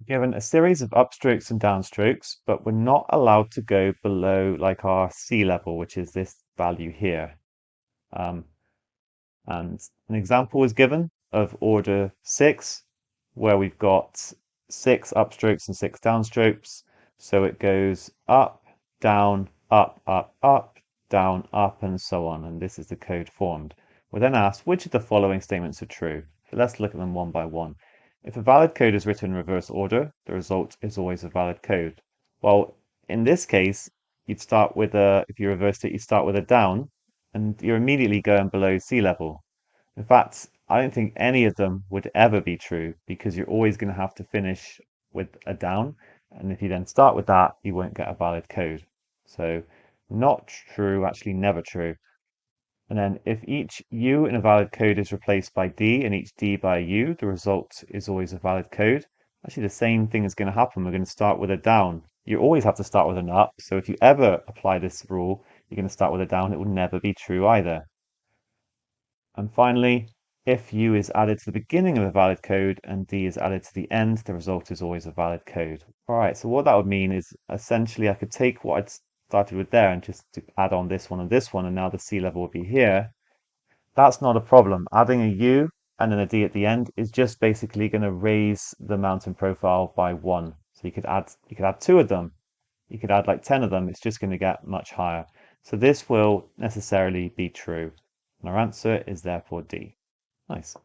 Given a series of upstrokes and downstrokes, but we're not allowed to go below like our sea level, which is this value here. Um, and an example is given of order 6, where we've got 6 upstrokes and 6 downstrokes. So it goes up, down, up, up, up, down, up, and so on. And this is the code formed. We're then asked which of the following statements are true. So let's look at them one by one. If a valid code is written in reverse order, the result is always a valid code. Well, in this case, if you reversed it, you start with a down, and you're immediately going below sea level. In fact, I don't think any of them would ever be true because you're always going to have to finish with a down. And if you then start with that, you won't get a valid code. So not true, actually never true. And then if each U in a valid code is replaced by D and each D by U, the result is always a valid code. Actually, the same thing is going to happen. We're going to start with a down. You always have to start with an up. So if you ever apply this rule, you're going to start with a down. It will never be true either. And finally, if U is added to the beginning of a valid code and D is added to the end, the result is always a valid code. All right, so what that would mean is essentially I could take what I'd started with there and just to add on this one, and now the sea level would be here. That's not a problem. Adding a U and then a D at the end is just basically going to raise the mountain profile by 1. So you could add 2 of them. You could add like 10 of them. It's just going to get much higher. So this will necessarily be true. And our answer is therefore D. Nice.